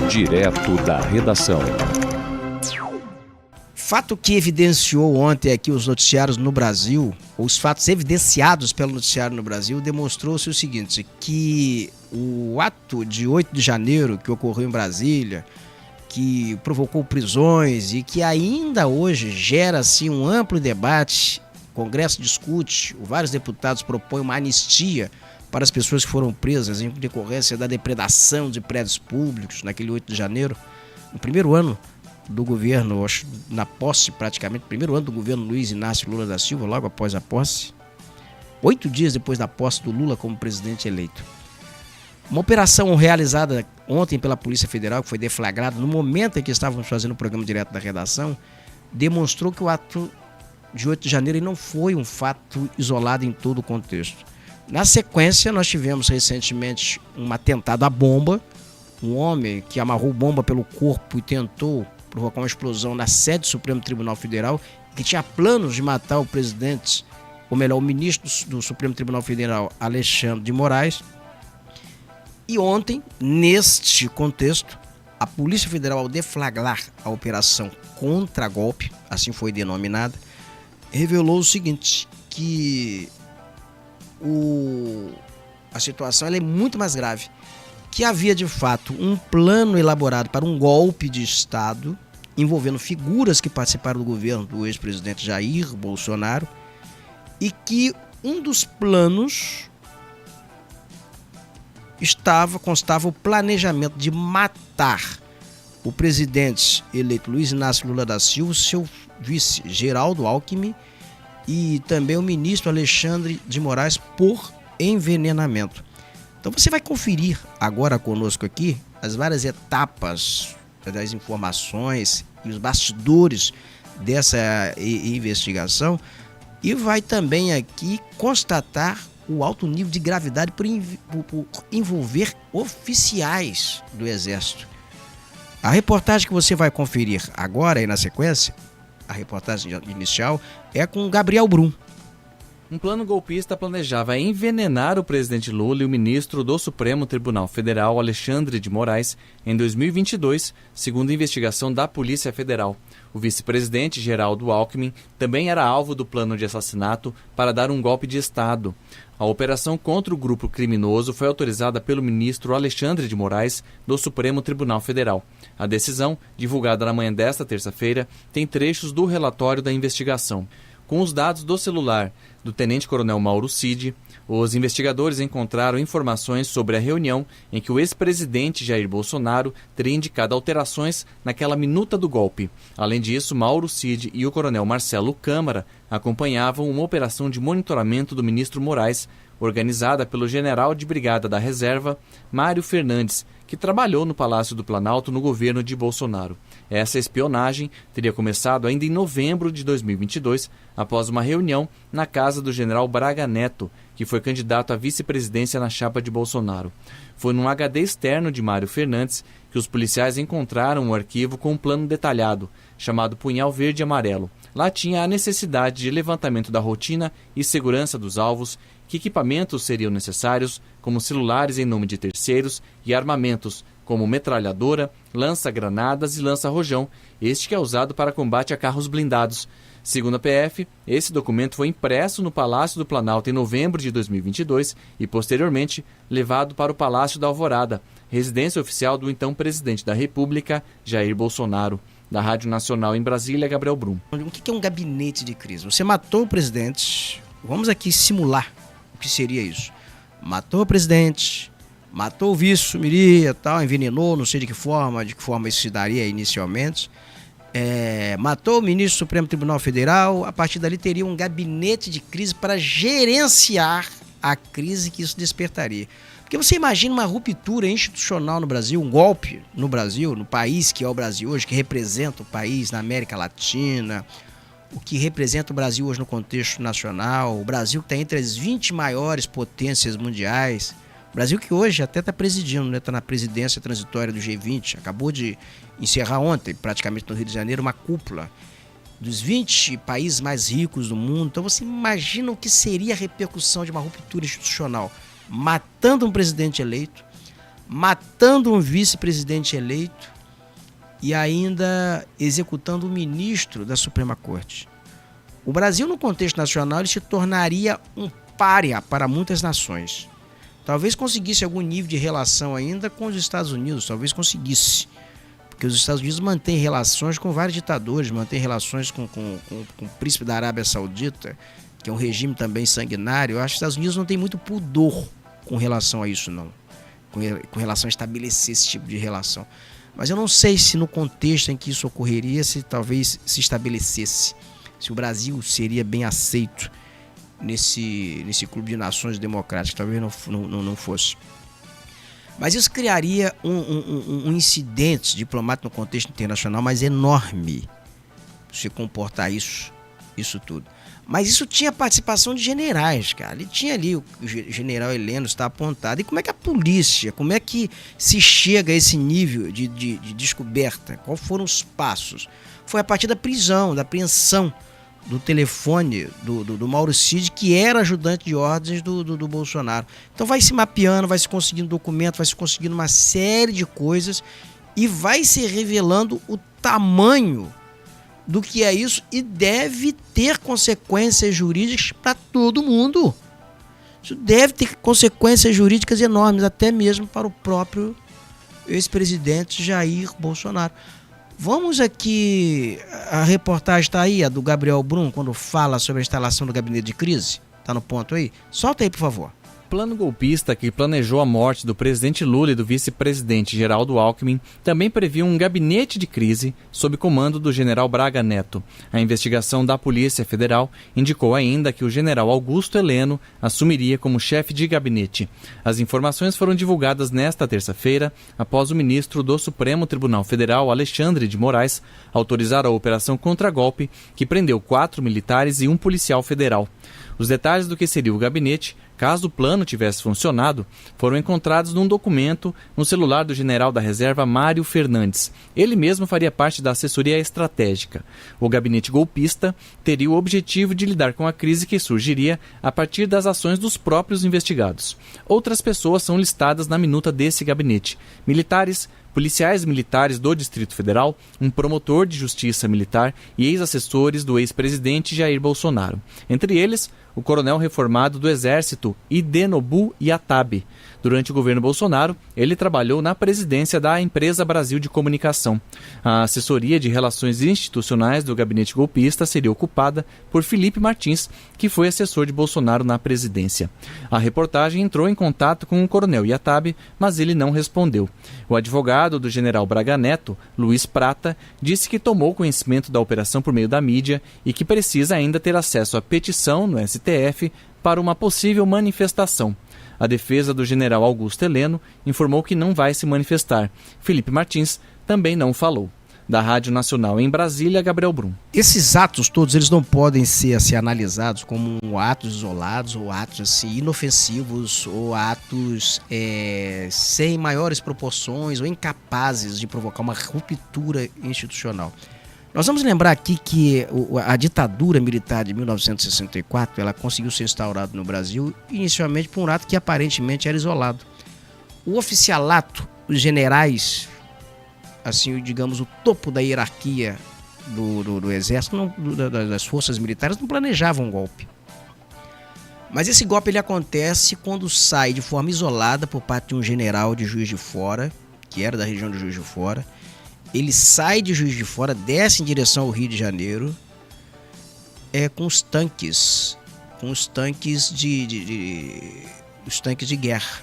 Direto da redação. Fato que evidenciou ontem aqui os noticiários no Brasil, ou os fatos evidenciados pelo noticiário no Brasil, demonstrou-se o seguinte, que o ato de 8 de janeiro que ocorreu em Brasília, que provocou prisões e que ainda hoje gera assim, um amplo debate, o Congresso discute, vários deputados propõem uma anistia para as pessoas que foram presas em decorrência da depredação de prédios públicos naquele 8 de janeiro, no primeiro ano do governo, na posse praticamente, primeiro ano do governo Luiz Inácio Lula da Silva, logo após a posse, 8 dias depois da posse do Lula como presidente eleito. Uma operação realizada ontem pela Polícia Federal, que foi deflagrada no momento em que estávamos fazendo o programa direto da redação, demonstrou que o ato de 8 de janeiro não foi um fato isolado em todo o contexto. Na sequência, nós tivemos recentemente um atentado à bomba, um homem que amarrou bomba pelo corpo e tentou provocar uma explosão na sede do Supremo Tribunal Federal, que tinha planos de matar o presidente, ou melhor, o ministro do Supremo Tribunal Federal, Alexandre de Moraes. E ontem, neste contexto, a Polícia Federal, ao deflagrar a operação contra-golpe, assim foi denominada, revelou o seguinte, que a situação ela é muito mais grave, que havia de fato um plano elaborado para um golpe de Estado envolvendo figuras que participaram do governo do ex-presidente Jair Bolsonaro e que um dos planos constava o planejamento de matar o presidente eleito Luiz Inácio Lula da Silva, seu vice Geraldo Alckmin e também o ministro Alexandre de Moraes por envenenamento. Então você vai conferir agora conosco aqui as várias etapas das informações e os bastidores dessa investigação e vai também aqui constatar o alto nível de gravidade por envolver oficiais do Exército. A reportagem que você vai conferir agora e na sequência, a reportagem inicial, é com Gabriel Brum. Um plano golpista planejava envenenar o presidente Lula e o ministro do Supremo Tribunal Federal, Alexandre de Moraes, em 2022, segundo a investigação da Polícia Federal. O vice-presidente Geraldo Alckmin também era alvo do plano de assassinato para dar um golpe de Estado. A operação contra o grupo criminoso foi autorizada pelo ministro Alexandre de Moraes, do Supremo Tribunal Federal. A decisão, divulgada na manhã desta terça-feira, tem trechos do relatório da investigação. Com os dados do celular do tenente-coronel Mauro Cid, os investigadores encontraram informações sobre a reunião em que o ex-presidente Jair Bolsonaro teria indicado alterações naquela minuta do golpe. Além disso, Mauro Cid e o coronel Marcelo Câmara acompanhavam uma operação de monitoramento do ministro Moraes, organizada pelo general de brigada da reserva, Mário Fernandes, que trabalhou no Palácio do Planalto no governo de Bolsonaro. Essa espionagem teria começado ainda em novembro de 2022, após uma reunião na casa do general Braga Neto, que foi candidato à vice-presidência na chapa de Bolsonaro. Foi num HD externo de Mário Fernandes que os policiais encontraram um arquivo com um plano detalhado, chamado Punhal Verde e Amarelo. Lá tinha a necessidade de levantamento da rotina e segurança dos alvos, que equipamentos seriam necessários, como celulares em nome de terceiros e armamentos, como metralhadora, lança-granadas e lança-rojão, este que é usado para combate a carros blindados. Segundo a PF, esse documento foi impresso no Palácio do Planalto em novembro de 2022 e, posteriormente, levado para o Palácio da Alvorada, residência oficial do então presidente da República, Jair Bolsonaro. Da Rádio Nacional em Brasília, Gabriel Brum. O que é um gabinete de crise? Você matou o presidente, vamos aqui simular o que seria isso. Matou o presidente, matou o vice, sumiria, tal, envenenou, não sei de que forma isso se daria inicialmente. Matou o ministro do Supremo Tribunal Federal, a partir dali teria um gabinete de crise para gerenciar a crise que isso despertaria. Porque você imagina uma ruptura institucional no Brasil, um golpe no Brasil, no país que é o Brasil hoje, que representa o país na América Latina, o que representa o Brasil hoje no contexto nacional, o Brasil que está entre as 20 maiores potências mundiais, o Brasil que hoje até está presidindo, está na presidência transitória do G20, acabou de encerrar ontem, praticamente no Rio de Janeiro, uma cúpula dos 20 países mais ricos do mundo. Então você imagina o que seria a repercussão de uma ruptura institucional, matando um presidente eleito, matando um vice-presidente eleito e ainda executando um ministro da Suprema Corte. O Brasil, no contexto nacional, ele se tornaria um pária para muitas nações. Talvez conseguisse algum nível de relação ainda com os Estados Unidos, talvez conseguisse. Porque os Estados Unidos mantêm relações com vários ditadores, mantêm relações com o príncipe da Arábia Saudita, que é um regime também sanguinário. Eu acho que os Estados Unidos não tem muito pudor com relação a isso, não. Com relação a estabelecer esse tipo de relação. Mas eu não sei se no contexto em que isso ocorreria, se talvez se estabelecesse. Se o Brasil seria bem aceito nesse clube de nações democráticas, talvez não fosse. Mas isso criaria um incidente diplomático no contexto internacional mais enorme, se comportar isso tudo. Mas isso tinha participação de generais, cara. Ele tinha ali o general Heleno está apontado. E como é que a polícia, como é que se chega a esse nível de descoberta? Quais foram os passos? Foi a partir da prisão, da apreensão do telefone do Mauro Cid, que era ajudante de ordens do Bolsonaro. Então vai se mapeando, vai se conseguindo documento, vai se conseguindo uma série de coisas e vai se revelando o tamanho do que é isso e deve ter consequências jurídicas para todo mundo. Isso deve ter consequências jurídicas enormes, até mesmo para o próprio ex-presidente Jair Bolsonaro. Vamos aqui, a reportagem está aí, a do Gabriel Brum, quando fala sobre a instalação do gabinete de crise. Está no ponto aí? Solta aí, por favor. O plano golpista que planejou a morte do presidente Lula e do vice-presidente Geraldo Alckmin também previa um gabinete de crise sob comando do general Braga Neto. A investigação da Polícia Federal indicou ainda que o general Augusto Heleno assumiria como chefe de gabinete. As informações foram divulgadas nesta terça-feira, após o ministro do Supremo Tribunal Federal, Alexandre de Moraes, autorizar a operação contra-golpe, que prendeu 4 militares e um policial federal. Os detalhes do que seria o gabinete, caso o plano tivesse funcionado, foram encontrados num documento no celular do general da reserva Mário Fernandes. Ele mesmo faria parte da assessoria estratégica. O gabinete golpista teria o objetivo de lidar com a crise que surgiria a partir das ações dos próprios investigados. Outras pessoas são listadas na minuta desse gabinete: militares, policiais militares do Distrito Federal, um promotor de justiça militar e ex-assessores do ex-presidente Jair Bolsonaro. Entre eles, o coronel reformado do Exército, Idenobu Yatabe. Durante o governo Bolsonaro, ele trabalhou na presidência da Empresa Brasil de Comunicação. A assessoria de relações institucionais do gabinete golpista seria ocupada por Felipe Martins, que foi assessor de Bolsonaro na presidência. A reportagem entrou em contato com o coronel Yatabe, mas ele não respondeu. O advogado do general Braga Neto, Luiz Prata, disse que tomou conhecimento da operação por meio da mídia e que precisa ainda ter acesso à petição no STF para uma possível manifestação. A defesa do general Augusto Heleno informou que não vai se manifestar. Felipe Martins também não falou. Da Rádio Nacional em Brasília, Gabriel Brum. Esses atos todos, eles não podem ser assim, analisados como atos isolados ou atos assim, inofensivos ou atos sem maiores proporções ou incapazes de provocar uma ruptura institucional. Nós vamos lembrar aqui que a ditadura militar de 1964, ela conseguiu ser instaurada no Brasil inicialmente por um ato que aparentemente era isolado. O oficialato, os generais, assim, digamos, o topo da hierarquia do exército, das forças militares, não planejavam um golpe. Mas esse golpe ele acontece quando sai de forma isolada por parte de um general de Juiz de Fora, que era da região de Juiz de Fora. Ele sai de Juiz de Fora, desce em direção ao Rio de Janeiro, com os tanques de guerra.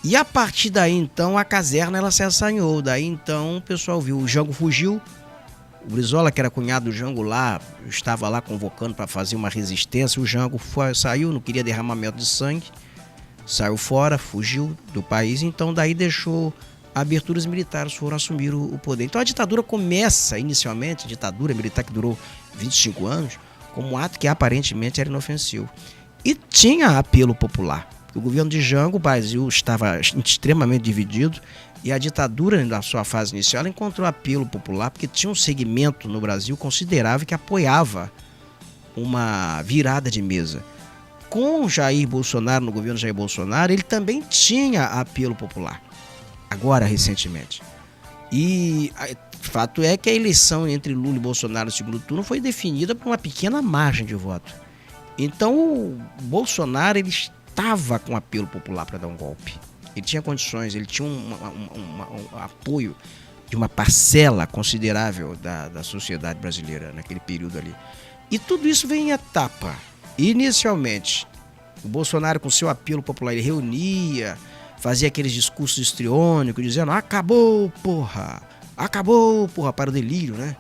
E a partir daí, então, a caserna ela se assanhou. Daí, então, o pessoal viu, o Jango fugiu, o Brizola, que era cunhado do Jango lá, estava lá convocando para fazer uma resistência. O Jango saiu, não queria derramamento de sangue, saiu fora, fugiu do país, então daí deixou aberturas militares, foram assumir o poder. Então a ditadura começa inicialmente, a ditadura militar que durou 25 anos, como um ato que aparentemente era inofensivo. E tinha apelo popular. O governo de Jango, o Brasil estava extremamente dividido e a ditadura, na sua fase inicial, encontrou apelo popular porque tinha um segmento no Brasil considerável que apoiava uma virada de mesa. com Jair Bolsonaro, no governo Jair Bolsonaro, ele também tinha apelo popular, agora recentemente. E fato é que a eleição entre Lula e Bolsonaro no segundo turno foi definida por uma pequena margem de voto. Então o Bolsonaro ele estava com apelo popular para dar um golpe. Ele tinha condições, ele tinha um apoio de uma parcela considerável da sociedade brasileira naquele período ali. E tudo isso vem em etapa. Inicialmente, o Bolsonaro com seu apelo popular, ele reunia, fazia aqueles discursos histriônicos, dizendo acabou, porra, para o delírio, né?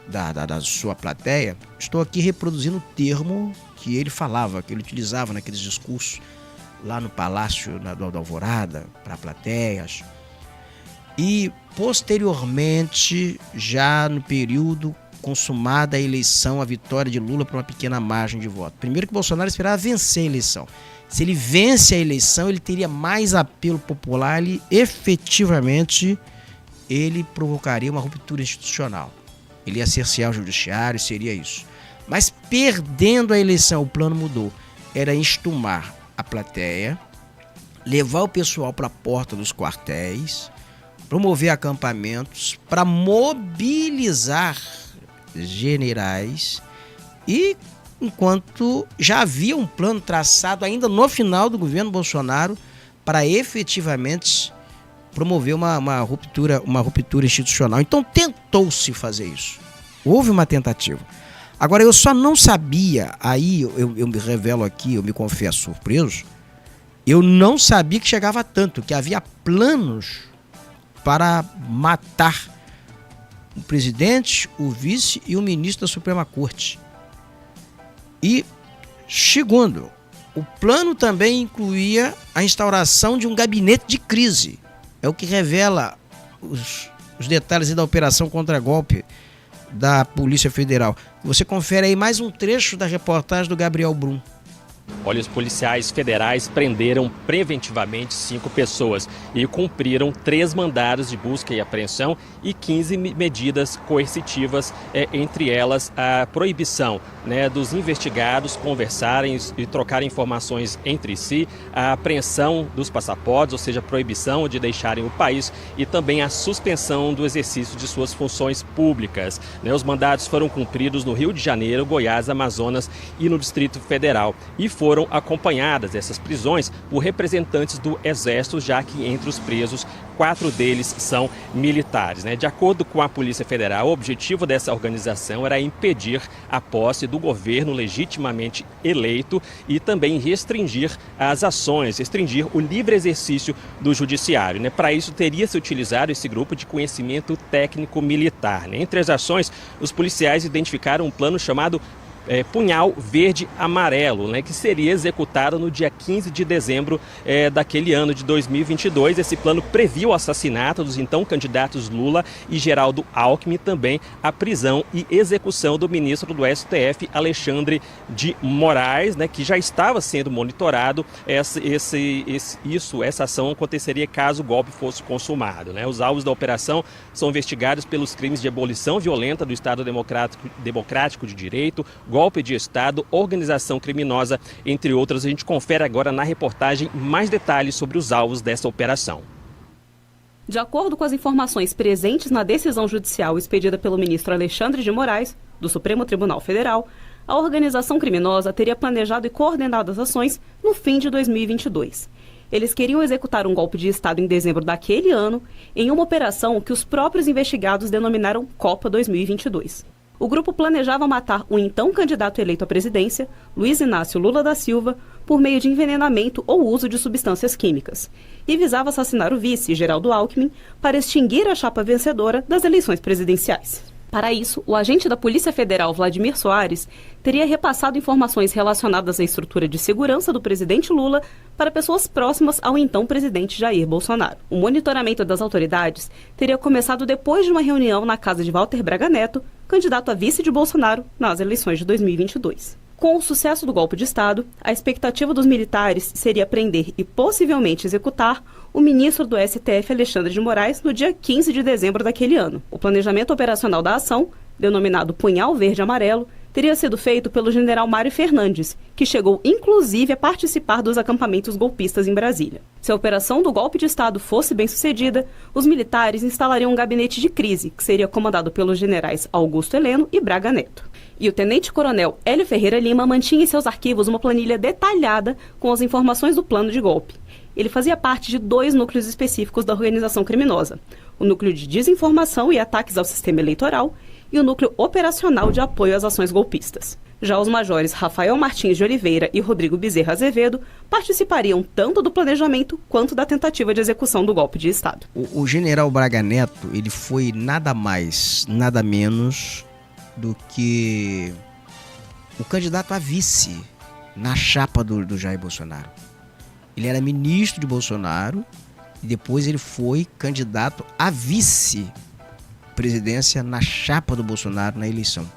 Da sua plateia. Estou aqui reproduzindo o termo que ele falava, que ele utilizava naqueles discursos lá no Palácio da Alvorada, para plateias. E posteriormente, já no período consumada a eleição, a vitória de Lula por uma pequena margem de voto. Primeiro que Bolsonaro esperava vencer a eleição. Se ele vence a eleição, ele teria mais apelo popular e efetivamente ele provocaria uma ruptura institucional. Ele ia cercear o judiciário, seria isso. Mas perdendo a eleição, o plano mudou. Era estumar a plateia, levar o pessoal para a porta dos quartéis, promover acampamentos para mobilizar generais e enquanto já havia um plano traçado ainda no final do governo Bolsonaro para efetivamente promover uma ruptura institucional. Então tentou-se fazer isso. Houve uma tentativa. Agora eu só não sabia, aí eu me revelo aqui, eu me confesso surpreso, eu não sabia que chegava tanto, que havia planos para matar o presidente, o vice e o ministro da Suprema Corte. E, segundo, o plano também incluía a instauração de um gabinete de crise. É o que revela os detalhes da operação contra-golpe da Polícia Federal. Você confere aí mais um trecho da reportagem do Gabriel Brum. Olha, os policiais federais prenderam preventivamente 5 pessoas e cumpriram 3 mandados de busca e apreensão e 15 medidas coercitivas, entre elas a proibição, dos investigados conversarem e trocarem informações entre si, a apreensão dos passaportes, ou seja, proibição de deixarem o país e também a suspensão do exercício de suas funções públicas. Os mandados foram cumpridos no Rio de Janeiro, Goiás, Amazonas e no Distrito Federal e foram acompanhadas essas prisões por representantes do Exército, já que entre os presos 4 deles são militares. De acordo com a Polícia Federal, o objetivo dessa organização era impedir a posse do governo legitimamente eleito e também restringir as ações, restringir o livre exercício do judiciário. Para isso, teria se utilizado esse grupo de conhecimento técnico militar. Entre as ações, os policiais identificaram um plano chamado Punhal Verde Amarelo, que seria executado no dia 15 de dezembro daquele ano de 2022. Esse plano previu o assassinato dos então candidatos Lula e Geraldo Alckmin, também a prisão e execução do ministro do STF, Alexandre de Moraes, que já estava sendo monitorado. Essa ação aconteceria caso o golpe fosse consumado. Os alvos da operação são investigados pelos crimes de abolição violenta do Estado Democrático de Direito, golpe de Estado, organização criminosa, entre outras. A gente confere agora na reportagem mais detalhes sobre os alvos dessa operação. De acordo com as informações presentes na decisão judicial expedida pelo ministro Alexandre de Moraes, do Supremo Tribunal Federal, a organização criminosa teria planejado e coordenado as ações no fim de 2022. Eles queriam executar um golpe de Estado em dezembro daquele ano, em uma operação que os próprios investigados denominaram Copa 2022. O grupo planejava matar o então candidato eleito à presidência, Luiz Inácio Lula da Silva, por meio de envenenamento ou uso de substâncias químicas, e visava assassinar o vice, Geraldo Alckmin, para extinguir a chapa vencedora das eleições presidenciais. Para isso, o agente da Polícia Federal, Vladimir Soares, teria repassado informações relacionadas à estrutura de segurança do presidente Lula para pessoas próximas ao então presidente Jair Bolsonaro. O monitoramento das autoridades teria começado depois de uma reunião na casa de Walter Braga Neto, candidato a vice de Bolsonaro nas eleições de 2022. Com o sucesso do golpe de Estado, a expectativa dos militares seria prender e possivelmente executar o ministro do STF, Alexandre de Moraes, no dia 15 de dezembro daquele ano. O planejamento operacional da ação, denominado Punhal Verde Amarelo, teria sido feito pelo general Mário Fernandes, que chegou inclusive a participar dos acampamentos golpistas em Brasília. Se a operação do golpe de Estado fosse bem sucedida, os militares instalariam um gabinete de crise, que seria comandado pelos generais Augusto Heleno e Braga Neto. E o tenente-coronel Hélio Ferreira Lima mantinha em seus arquivos uma planilha detalhada com as informações do plano de golpe. Ele fazia parte de 2 núcleos específicos da organização criminosa: o núcleo de desinformação e ataques ao sistema eleitoral e o núcleo operacional de apoio às ações golpistas. Já os majores Rafael Martins de Oliveira e Rodrigo Bezerra Azevedo participariam tanto do planejamento quanto da tentativa de execução do golpe de Estado. O general Braga Neto, ele foi nada mais, nada menos do que o candidato a vice na chapa do Jair Bolsonaro. Ele era ministro de Bolsonaro e depois ele foi candidato a vice-presidência na chapa do Bolsonaro na eleição.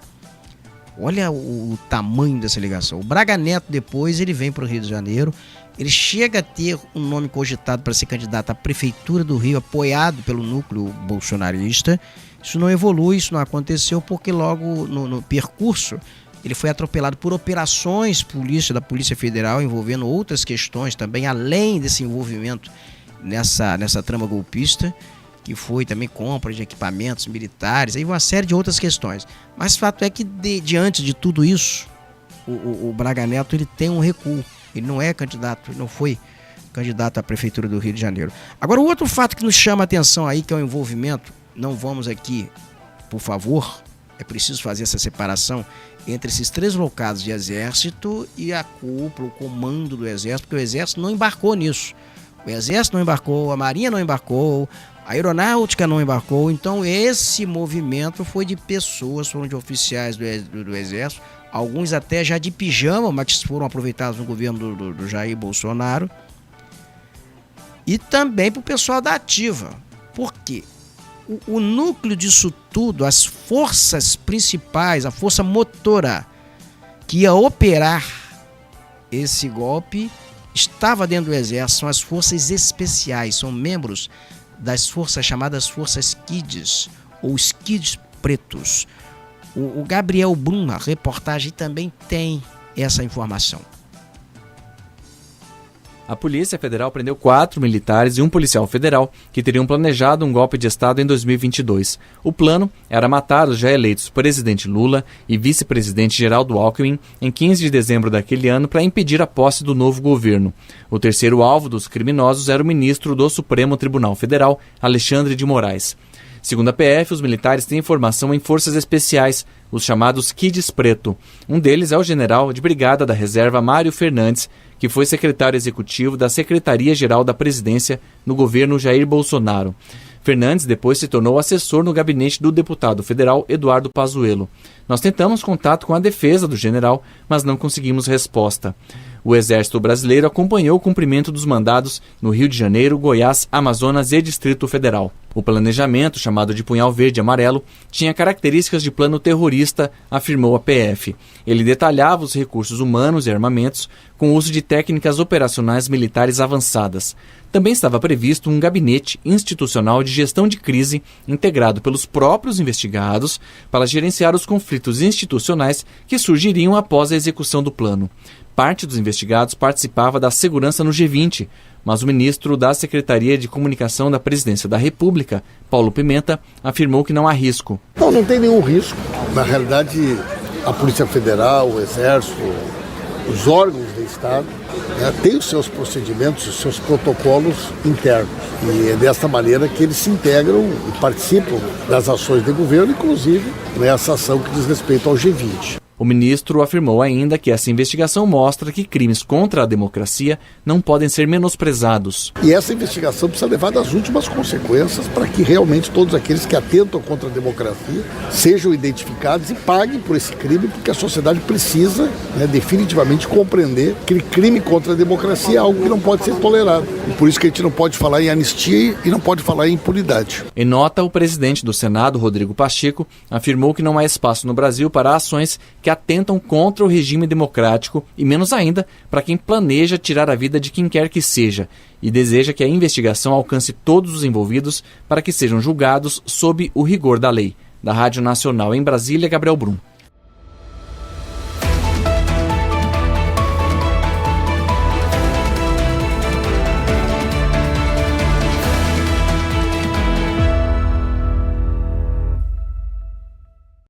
Olha o tamanho dessa ligação. O Braga Neto depois ele vem para o Rio de Janeiro, ele chega a ter um nome cogitado para ser candidato à prefeitura do Rio, apoiado pelo núcleo bolsonarista. Isso não evolui, isso não aconteceu porque logo no percurso ele foi atropelado por operações da Polícia Federal envolvendo outras questões também, além desse envolvimento nessa trama golpista, que foi também compra de equipamentos militares, aí uma série de outras questões. Mas o fato é que diante de tudo isso, o Braga Neto ele tem um recuo. Ele não é candidato, ele não foi candidato à Prefeitura do Rio de Janeiro. Agora, o outro fato que nos chama a atenção aí, que é o envolvimento, não vamos aqui, por favor, é preciso fazer essa separação entre esses 3 locados de exército e a cúpula, o comando do exército, porque o exército não embarcou nisso. O exército não embarcou, a marinha não embarcou, a aeronáutica não embarcou. Então esse movimento foi de pessoas, foram de oficiais do exército, alguns até já de pijama, mas foram aproveitados no governo do Jair Bolsonaro, e também para o pessoal da ativa. Por quê? O núcleo disso tudo, as forças principais, a força motora que ia operar esse golpe, estava dentro do exército, são as forças especiais, são membros das forças chamadas forças Kids, ou os Kids pretos. O Gabriel Brum, a reportagem, também tem essa informação. A Polícia Federal prendeu 4 militares e um policial federal que teriam planejado um golpe de Estado em 2022. O plano era matar os já eleitos presidente Lula e vice-presidente Geraldo Alckmin em 15 de dezembro daquele ano para impedir a posse do novo governo. O terceiro alvo dos criminosos era o ministro do Supremo Tribunal Federal, Alexandre de Moraes. Segundo a PF, os militares têm formação em forças especiais, os chamados Kids Preto. Um deles é o general de brigada da reserva Mário Fernandes, que foi secretário executivo da Secretaria-Geral da Presidência no governo Jair Bolsonaro. Fernandes depois se tornou assessor no gabinete do deputado federal Eduardo Pazuello. Nós tentamos contato com a defesa do general, mas não conseguimos resposta. O Exército Brasileiro acompanhou o cumprimento dos mandados no Rio de Janeiro, Goiás, Amazonas e Distrito Federal. O planejamento, chamado de Punhal Verde e Amarelo, tinha características de plano terrorista, afirmou a PF. Ele detalhava os recursos humanos e armamentos com o uso de técnicas operacionais militares avançadas. Também estava previsto um gabinete institucional de gestão de crise integrado pelos próprios investigados para gerenciar os conflitos institucionais que surgiriam após a execução do plano. Parte dos investigados participava da segurança no G20, mas o ministro da Secretaria de Comunicação da Presidência da República, Paulo Pimenta, afirmou que não há risco. Não tem nenhum risco. Na realidade, a Polícia Federal, o Exército, os órgãos do Estado têm os seus procedimentos, os seus protocolos internos. E é desta maneira que eles se integram e participam das ações de governo, inclusive nessa ação que diz respeito ao G20. O ministro afirmou ainda que essa investigação mostra que crimes contra a democracia não podem ser menosprezados. E essa investigação precisa levar às últimas consequências para que realmente todos aqueles que atentam contra a democracia sejam identificados e paguem por esse crime, porque a sociedade precisa definitivamente compreender que crime contra a democracia é algo que não pode ser tolerado. E por isso que a gente não pode falar em anistia e não pode falar em impunidade. Em nota, o presidente do Senado, Rodrigo Pacheco, afirmou que não há espaço no Brasil para ações que atentam contra o regime democrático e menos ainda para quem planeja tirar a vida de quem quer que seja e deseja que a investigação alcance todos os envolvidos para que sejam julgados sob o rigor da lei. Da Rádio Nacional em Brasília, Gabriel Brum.